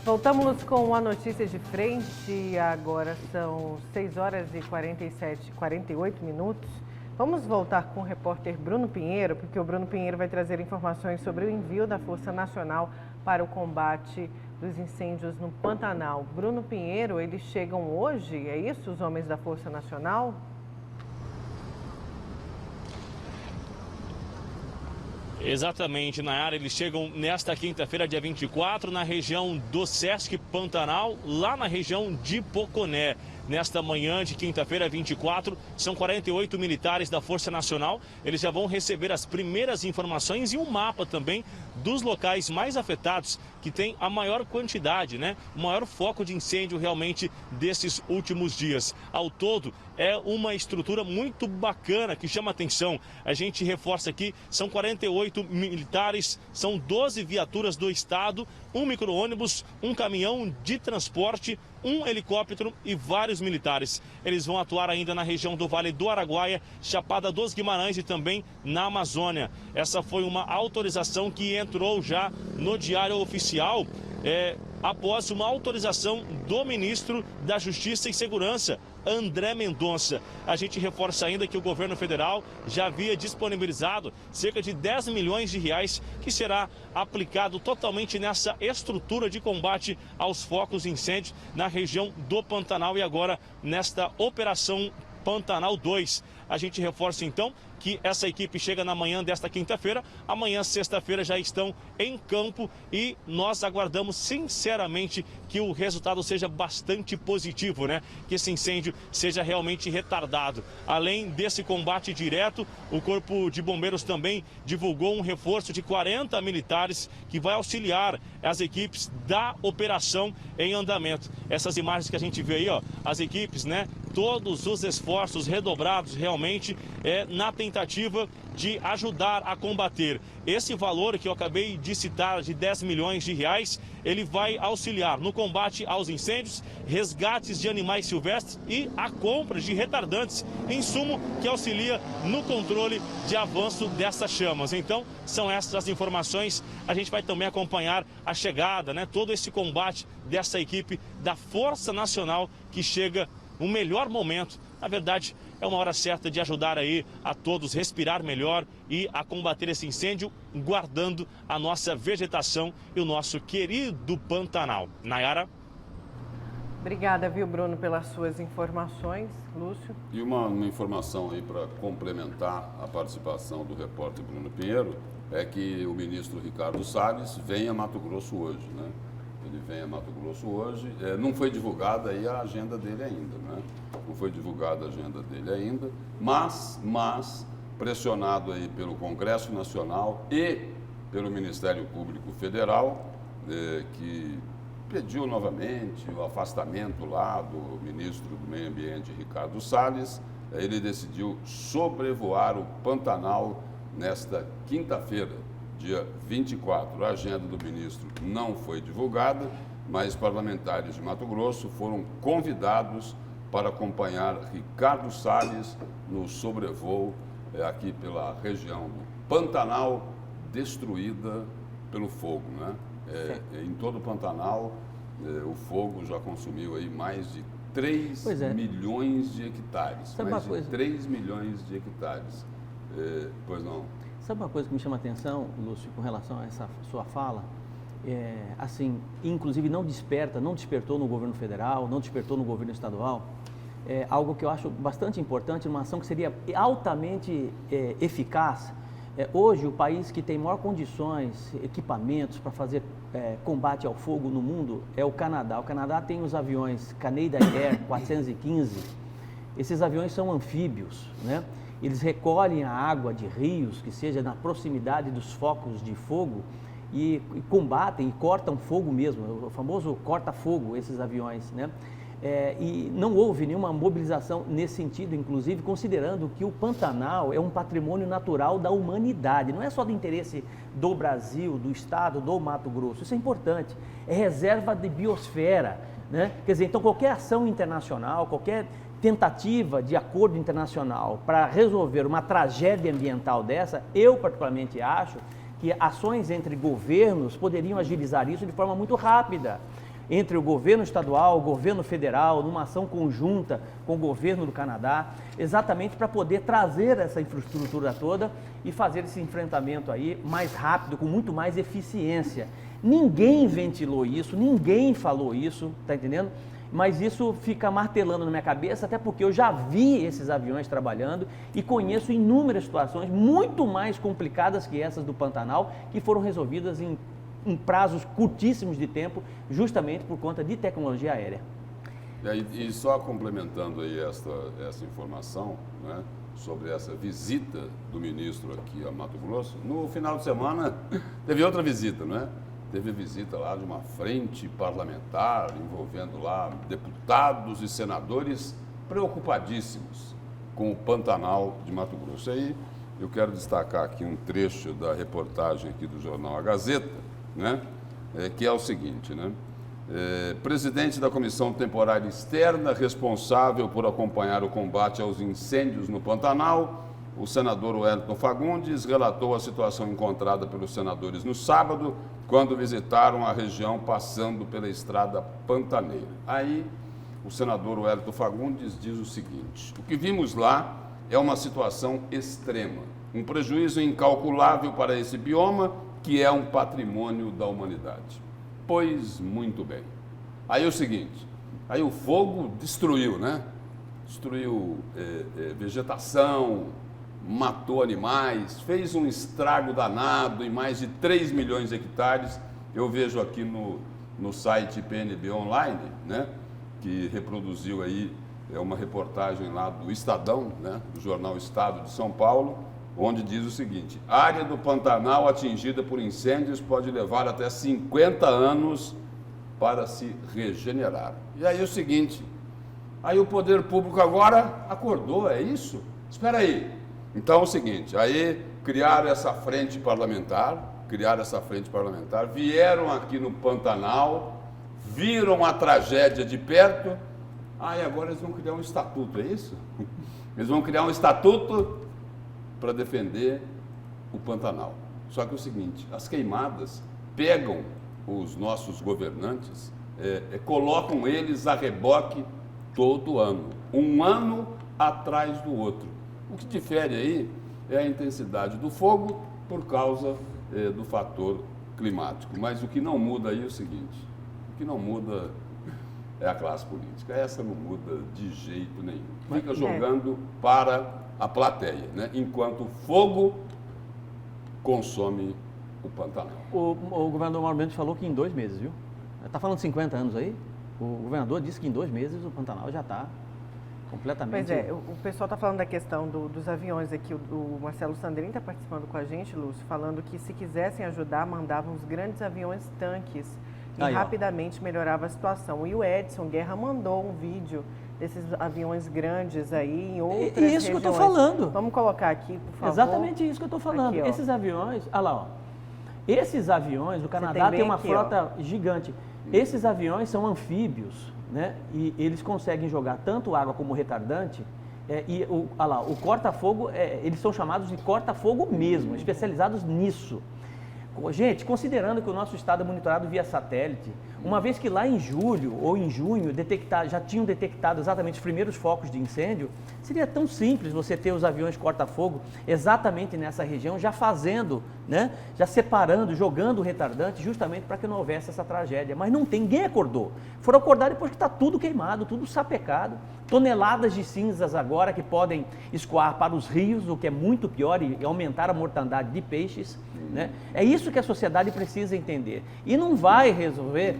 Voltamos com a notícia de frente. Agora são 6 horas e 48 minutos. Vamos voltar com o repórter Bruno Pinheiro, porque o Bruno Pinheiro vai trazer informações sobre o envio da Força Nacional para o combate dos incêndios no Pantanal. Bruno Pinheiro, eles chegam hoje, é isso, os homens da Força Nacional? Exatamente, Nayara, eles chegam nesta quinta-feira, dia 24, na região do Sesc Pantanal, lá na região de Poconé. Nesta manhã de quinta-feira, 24, são 48 militares da Força Nacional. Eles já vão receber as primeiras informações e um mapa também dos locais mais afetados, que tem a maior quantidade, o maior foco de incêndio realmente desses últimos dias. Ao todo, é uma estrutura muito bacana que chama atenção. A gente reforça aqui, são 48 militares, são 12 viaturas do Estado, um micro-ônibus, um caminhão de transporte, um helicóptero e vários militares. Eles vão atuar ainda na região do Vale do Araguaia, Chapada dos Guimarães e também na Amazônia. Essa foi uma autorização que entrou já no Diário Oficial, após uma autorização do ministro da Justiça e Segurança, André Mendonça. A gente reforça ainda que o governo federal já havia disponibilizado cerca de 10 milhões de reais que será aplicado totalmente nessa estrutura de combate aos focos de incêndio na região do Pantanal e agora nesta Operação Pantanal 2. A gente reforça então que essa equipe chega na manhã desta quinta-feira, amanhã, sexta-feira, já estão em campo e nós aguardamos sinceramente que o resultado seja bastante positivo, que esse incêndio seja realmente retardado. Além desse combate direto, o Corpo de Bombeiros também divulgou um reforço de 40 militares que vai auxiliar as equipes da operação em andamento. Essas imagens que a gente vê aí, as equipes, todos os esforços redobrados realmente na tentativa de ajudar a combater. Esse valor que eu acabei de citar, de 10 milhões de reais, ele vai auxiliar no combate aos incêndios, resgates de animais silvestres e a compra de retardantes, insumo que auxilia no controle de avanço dessas chamas. Então, são essas as informações. A gente vai também acompanhar a chegada, todo esse combate dessa equipe da Força Nacional que chega no melhor momento. Na verdade, é uma hora certa de ajudar aí a todos respirar melhor e a combater esse incêndio, guardando a nossa vegetação e o nosso querido Pantanal. Nayara? Obrigada, viu, Bruno, pelas suas informações. Lúcio? E uma informação aí para complementar a participação do repórter Bruno Pinheiro, é que o ministro Ricardo Salles vem a Mato Grosso hoje, Ele vem a Mato Grosso hoje. Não foi divulgada aí a agenda dele ainda, Não foi divulgada a agenda dele ainda, mas pressionado aí pelo Congresso Nacional e pelo Ministério Público Federal, que pediu novamente o afastamento lá do ministro do Meio Ambiente, Ricardo Salles, ele decidiu sobrevoar o Pantanal nesta quinta-feira, dia 24. A agenda do ministro não foi divulgada, mas parlamentares de Mato Grosso foram convidados para acompanhar Ricardo Salles no sobrevoo aqui pela região do Pantanal, destruída pelo fogo, Em todo o Pantanal, o fogo já consumiu aí mais de 3 milhões de hectares. Mais de 3 milhões de hectares. Pois não. Sabe uma coisa que me chama a atenção, Lúcio, com relação a essa sua fala? Inclusive não despertou no governo federal, não despertou no governo estadual. Algo que eu acho bastante importante, uma ação que seria altamente eficaz. Hoje, o país que tem maior condições, equipamentos para fazer combate ao fogo no mundo é o Canadá. O Canadá tem os aviões Canadian Air 415. Esses aviões são anfíbios, Eles recolhem a água de rios, que seja na proximidade dos focos de fogo, e combatem e cortam fogo mesmo, o famoso corta-fogo, esses aviões, E não houve nenhuma mobilização nesse sentido, inclusive considerando que o Pantanal é um patrimônio natural da humanidade, não é só do interesse do Brasil, do Estado, do Mato Grosso, isso é importante, é reserva de biosfera, Quer dizer, então qualquer ação internacional, qualquer tentativa de acordo internacional para resolver uma tragédia ambiental dessa, eu particularmente acho que ações entre governos poderiam agilizar isso de forma muito rápida. entre o governo estadual, o governo federal, numa ação conjunta com o governo do Canadá, exatamente para poder trazer essa infraestrutura toda e fazer esse enfrentamento aí mais rápido, com muito mais eficiência. Ninguém ventilou isso, ninguém falou isso, tá entendendo? Mas isso fica martelando na minha cabeça, até porque eu já vi esses aviões trabalhando e conheço inúmeras situações muito mais complicadas que essas do Pantanal, que foram resolvidas em prazos curtíssimos de tempo, justamente por conta de tecnologia aérea. E só complementando aí essa informação, né, sobre essa visita do ministro aqui a Mato Grosso, no final de semana teve outra visita, não é? Teve visita lá de uma frente parlamentar envolvendo lá deputados e senadores preocupadíssimos com o Pantanal de Mato Grosso. Aí eu quero destacar aqui um trecho da reportagem aqui do jornal A Gazeta, né? Que é o seguinte, né? Presidente da Comissão Temporária Externa responsável por acompanhar o combate aos incêndios no Pantanal, o senador Wellington Fagundes relatou a situação encontrada pelos senadores no sábado, quando visitaram a região passando pela estrada pantaneira. Aí, o senador Wellington Fagundes diz o seguinte: o que vimos lá é uma situação extrema, um prejuízo incalculável para esse bioma, que é um patrimônio da humanidade. Pois muito bem. Aí o seguinte, aí o fogo destruiu, né? Destruiu vegetação, matou animais, fez um estrago danado em mais de 3 milhões de hectares. Eu vejo aqui no site PNB Online, né, que reproduziu aí uma reportagem lá do Estadão, né, do jornal Estado de São Paulo, onde diz o seguinte: a área do Pantanal atingida por incêndios pode levar até 50 anos para se regenerar. E aí o seguinte, aí o poder público agora acordou, é isso? Espera aí. Então é o seguinte, aí criaram essa frente parlamentar, vieram aqui no Pantanal, viram a tragédia de perto, aí agora eles vão criar um estatuto, é isso? Eles vão criar um estatuto para defender o Pantanal. Só que é o seguinte, as queimadas pegam os nossos governantes, colocam eles a reboque todo ano, um ano atrás do outro. O que difere aí é a intensidade do fogo por causa do fator climático. Mas o que não muda aí é o seguinte, o que não muda é a classe política. Essa não muda de jeito nenhum. Fica jogando para a plateia, né? Enquanto o fogo consome o Pantanal. O governador Mauro Mendes falou que em 2 meses, viu? Está falando 50 anos aí? O governador disse que em 2 meses o Pantanal já está completamente... Pois é, o pessoal está falando da questão dos aviões aqui, o Marcelo Sandrin está participando com a gente, Lúcio, falando que se quisessem ajudar, mandavam os grandes aviões tanques e rapidamente melhorava a situação. E o Edson Guerra mandou um vídeo desses aviões grandes aí em outras regiões. Isso que eu estou falando. Vamos colocar aqui, por favor. Exatamente isso que eu estou falando. Aqui, esses aviões, olha lá, ó. Esses aviões, o Canadá tem uma frota gigante. Esses aviões são anfíbios, né? E eles conseguem jogar tanto água como retardante. O corta-fogo, eles são chamados de corta-fogo mesmo, especializados nisso. Gente, considerando que o nosso estado é monitorado via satélite, uma vez que lá em julho ou em junho já tinham detectado exatamente os primeiros focos de incêndio, seria tão simples você ter os aviões corta-fogo exatamente nessa região, já fazendo, né, já separando, jogando o retardante, justamente para que não houvesse essa tragédia. Mas não tem, ninguém acordou. Foram acordar depois que está tudo queimado, tudo sapecado, toneladas de cinzas agora que podem escoar para os rios, o que é muito pior e aumentar a mortandade de peixes, né? É isso que a sociedade precisa entender. E não vai resolver,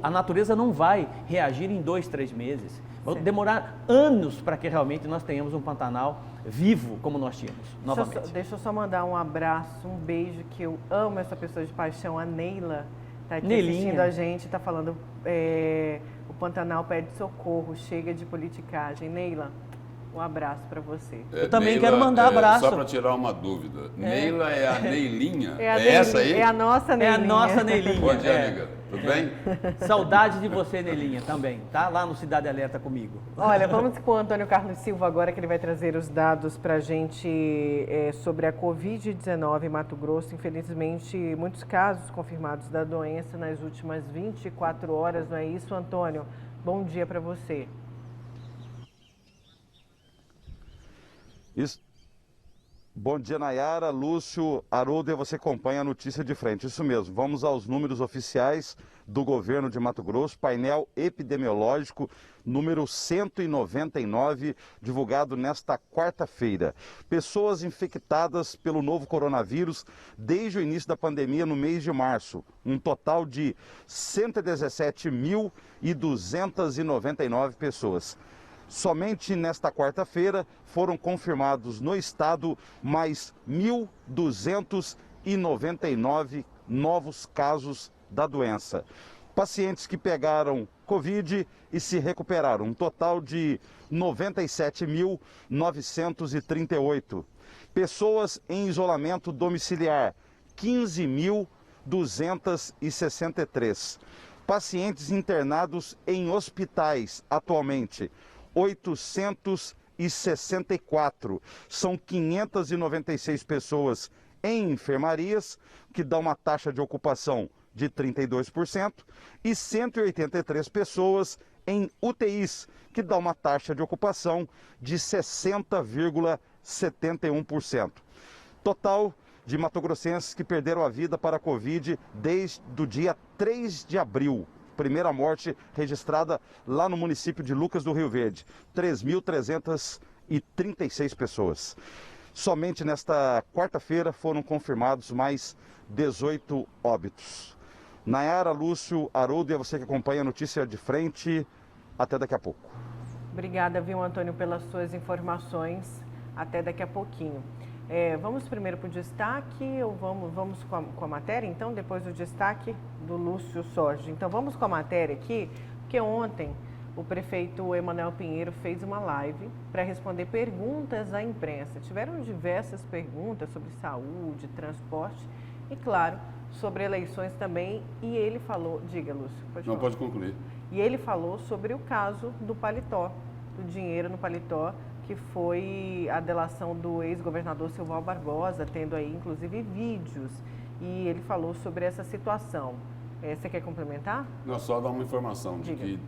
a natureza não vai reagir em 2, 3 meses. Vai demorar anos para que realmente nós tenhamos um Pantanal vivo como nós tínhamos, novamente. Deixa eu só mandar um abraço, um beijo, que eu amo essa pessoa de paixão, a Neila. Está aqui assistindo a gente, está falando, o Pantanal pede socorro, chega de politicagem. Neila, um abraço para você. Eu também quero mandar abraço. Só para tirar uma dúvida, Neila é a Neilinha? É essa aí? É a nossa Neilinha. É a nossa Neilinha. Bom dia, amiga. Tudo bem? Saudade de você, Nelinha, também, tá? Lá no Cidade Alerta comigo. Olha, vamos com o Antônio Carlos Silva agora, que ele vai trazer os dados para a gente sobre a Covid-19 em Mato Grosso. Infelizmente, muitos casos confirmados da doença nas últimas 24 horas, não é isso, Antônio? Bom dia para você. Isso. Bom dia, Nayara, Lúcio, Haroldo, e você acompanha a notícia de frente. Isso mesmo, vamos aos números oficiais do governo de Mato Grosso, painel epidemiológico número 199, divulgado nesta quarta-feira. Pessoas infectadas pelo novo coronavírus desde o início da pandemia no mês de março, um total de 117.299 pessoas. Somente nesta quarta-feira foram confirmados no estado mais 1.299 novos casos da doença. Pacientes que pegaram Covid e se recuperaram, um total de 97.938. Pessoas em isolamento domiciliar, 15.263. Pacientes internados em hospitais atualmente, 864. São 596 pessoas em enfermarias, que dá uma taxa de ocupação de 32%, e 183 pessoas em UTIs, que dá uma taxa de ocupação de 60,71%. Total de matogrossenses que perderam a vida para a Covid desde o dia 3 de abril. Primeira morte registrada lá no município de Lucas do Rio Verde, 3.336 pessoas. Somente nesta quarta-feira foram confirmados mais 18 óbitos. Nayara, Lúcio, Haroldo, e a você que acompanha a notícia de frente, até daqui a pouco. Obrigada, viu, Antônio, pelas suas informações. Até daqui a pouquinho. Vamos primeiro para o destaque ou vamos com a matéria, então, depois do destaque do Lúcio Sorge. Então, vamos com a matéria aqui, porque ontem o prefeito Emanuel Pinheiro fez uma live para responder perguntas à imprensa. Tiveram diversas perguntas sobre saúde, transporte e, claro, sobre eleições também. E ele falou... Diga, Lúcio, pode falar. Não, pode concluir. E ele falou sobre o caso do paletó, do dinheiro no paletó, que foi a delação do ex-governador Silval Barbosa, tendo aí, inclusive, vídeos. E ele falou sobre essa situação. Você quer complementar? Não, só dar uma informação de Diga. que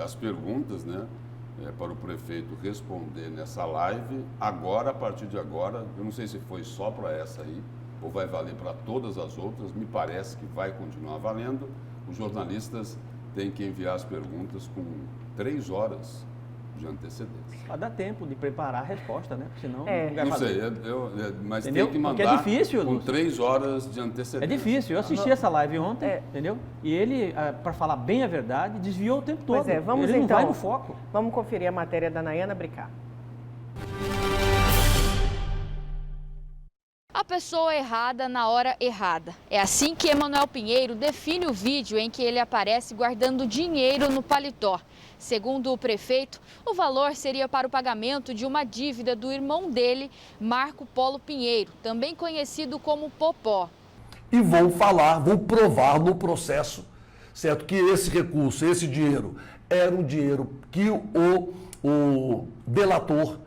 as perguntas, né, para o prefeito responder nessa live, agora, a partir de agora, eu não sei se foi só para essa aí, ou vai valer para todas as outras, me parece que vai continuar valendo. Os jornalistas têm que enviar as perguntas com 3 horas de antecedência. Para dar tempo de preparar a resposta, né? Senão Não sei, mas entendeu? tem que mandar porque é difícil, com Lúcio. 3 horas de antecedência. É difícil. Eu assisti essa live ontem, entendeu? E ele, para falar bem a verdade, desviou o tempo todo. Pois é, vamos ele então. não vai no foco. Vamos conferir a matéria da Nayana Bricá. A pessoa errada na hora errada. É assim que Emanuel Pinheiro define o vídeo em que ele aparece guardando dinheiro no paletó. Segundo o prefeito, o valor seria para o pagamento de uma dívida do irmão dele, Marco Polo Pinheiro, também conhecido como Popó. E vou provar no processo, certo? Que esse recurso, esse dinheiro, era um dinheiro que o delator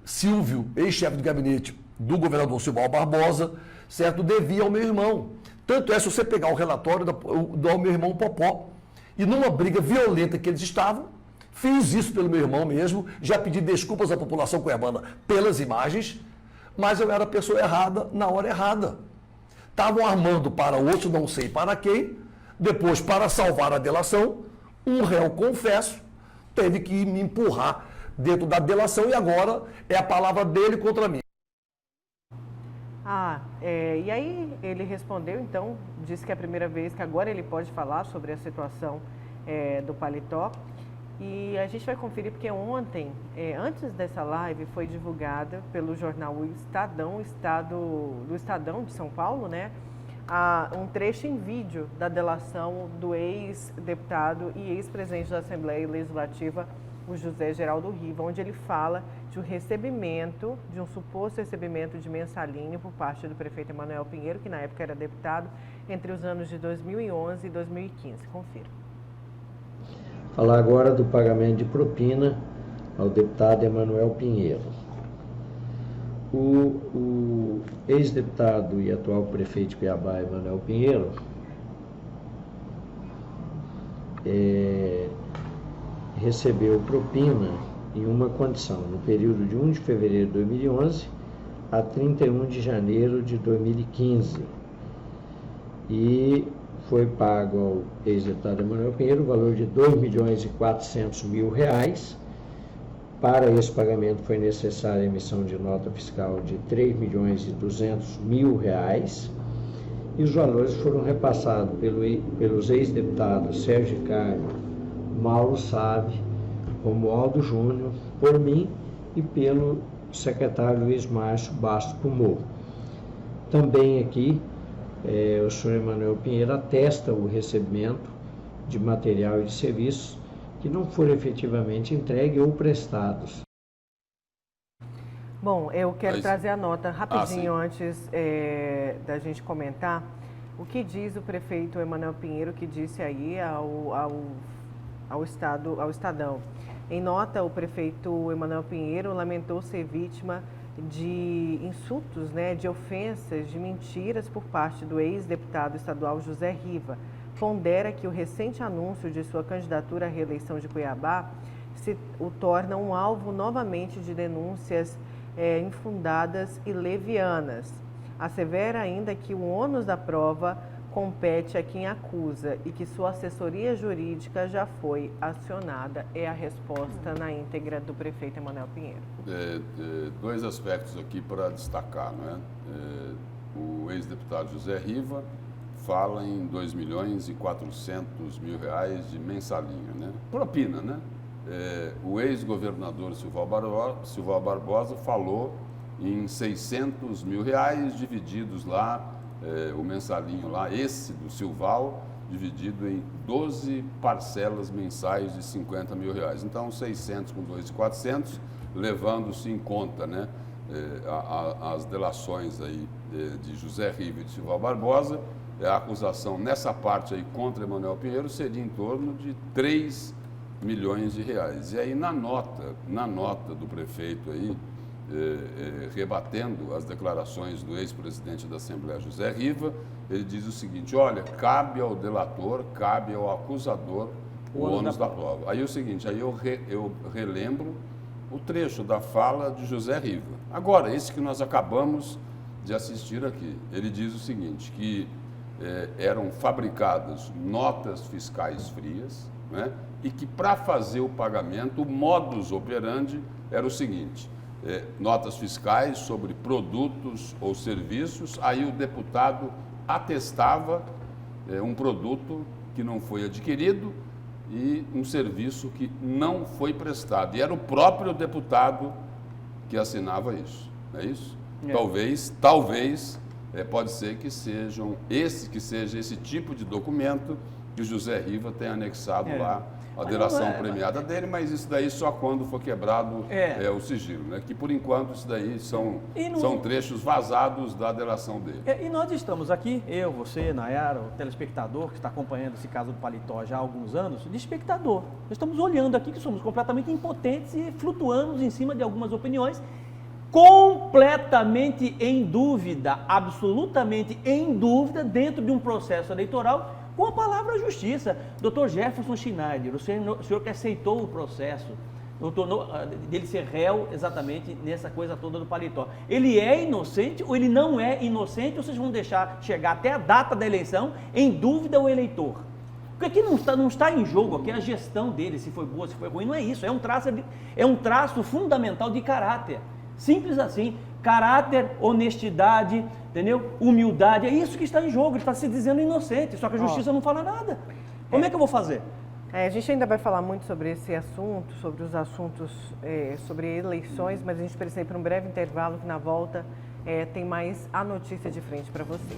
Silvio, ex-chefe de gabinete do governador Silval Barbosa, certo? Devia ao meu irmão. Tanto é, se você pegar o relatório do meu irmão Popó, e numa briga violenta que eles estavam, fiz isso pelo meu irmão mesmo, já pedi desculpas à população cuiabana pelas imagens, mas eu era a pessoa errada na hora errada. Estavam armando para outro, não sei para quem, depois, para salvar a delação, um réu, confesso, teve que me empurrar dentro da delação e agora é a palavra dele contra mim. E aí ele respondeu, então, disse que é a primeira vez que agora ele pode falar sobre a situação do paletó. E a gente vai conferir porque ontem, antes dessa live, foi divulgada pelo jornal O Estadão, do Estadão de São Paulo, né? Um trecho em vídeo da delação do ex-deputado e ex-presidente da Assembleia Legislativa, o José Geraldo Riva, onde ele fala de um suposto recebimento de mensalinho por parte do prefeito Emanuel Pinheiro, que na época era deputado, entre os anos de 2011 e 2015. Confira. Falar agora do pagamento de propina ao deputado Emanuel Pinheiro. O ex-deputado e atual prefeito de Cuiabá, Emanuel Pinheiro, recebeu propina em uma condição, no período de 1 de fevereiro de 2011 a 31 de janeiro de 2015. E foi pago ao ex-deputado Emanuel Pinheiro o valor de R$ 2.400.000. Para esse pagamento foi necessária a emissão de nota fiscal de R$ 3.200.000 e os valores foram repassados pelos ex-deputados Sérgio Ricardo, Mauro Sávio, Romualdo Júnior, por mim e pelo secretário Luiz Márcio Bastos Pumor. Também aqui o senhor Emanuel Pinheiro atesta o recebimento de material e de serviços que não foram efetivamente entregues ou prestados. Bom, eu quero trazer a nota rapidinho antes da gente comentar. O que diz o prefeito Emanuel Pinheiro, que disse aí ao Estadão. Em nota, o prefeito Emanuel Pinheiro lamentou ser vítima de insultos, de ofensas, de mentiras por parte do ex-deputado estadual José Riva. Pondera que o recente anúncio de sua candidatura à reeleição de Cuiabá o torna um alvo novamente de denúncias infundadas e levianas. Assevera ainda que o ônus da prova compete a quem acusa e que sua assessoria jurídica já foi acionada. É a resposta na íntegra do prefeito Emanuel Pinheiro. Dois aspectos aqui para destacar, o ex-deputado José Riva fala em R$ 2.400.000 de mensalinho, propina, o ex-governador Silval Barbosa falou em R$ 600.000 divididos lá, o mensalinho lá, esse do Silval, dividido em 12 parcelas mensais de R$ 50.000. Então, 600 com 2.400, levando-se em conta, as delações aí de José Riva e de Silval Barbosa, a acusação nessa parte aí contra Emanuel Pinheiro seria em torno de R$ 3 milhões. E aí na nota do prefeito aí, rebatendo as declarações do ex-presidente da Assembleia, José Riva, ele diz o seguinte: olha, cabe ao delator, cabe ao acusador o ônus da prova. Aí é o seguinte, aí eu relembro o trecho da fala de José Riva. Agora, esse que nós acabamos de assistir aqui, ele diz o seguinte, que eram fabricadas notas fiscais frias, e que para fazer o pagamento, o modus operandi era o seguinte: notas fiscais sobre produtos ou serviços, aí o deputado atestava um produto que não foi adquirido e um serviço que não foi prestado. E era o próprio deputado que assinava isso, não é isso? Talvez, pode ser que seja esse tipo de documento que o José Riva tem anexado lá a delação premiada dele, mas isso daí só quando for quebrado o sigilo, que por enquanto isso daí são trechos vazados da delação dele. E nós estamos aqui, eu, você, Nayara, o telespectador que está acompanhando esse caso do Paletó já há alguns anos, de espectador. Nós estamos olhando aqui que somos completamente impotentes e flutuamos em cima de algumas opiniões, completamente em dúvida, absolutamente em dúvida, dentro de um processo eleitoral, com a palavra justiça. Dr. Jefferson Schneider, o senhor que aceitou o processo, dele ser réu exatamente nessa coisa toda do Paletó. Ele é inocente ou ele não é inocente, ou vocês vão deixar chegar até a data da eleição em dúvida o eleitor? Porque aqui não está em jogo aqui a gestão dele, se foi boa, se foi ruim, não é isso. É um traço fundamental de caráter. Simples assim. Caráter, honestidade, entendeu? Humildade, é isso que está em jogo. Ele está se dizendo inocente, só que a justiça não fala nada. Como é que eu vou fazer? A gente ainda vai falar muito sobre esse assunto, sobre os assuntos, sobre eleições, mas a gente precisa ir para um breve intervalo, que na volta tem mais a notícia de frente para você.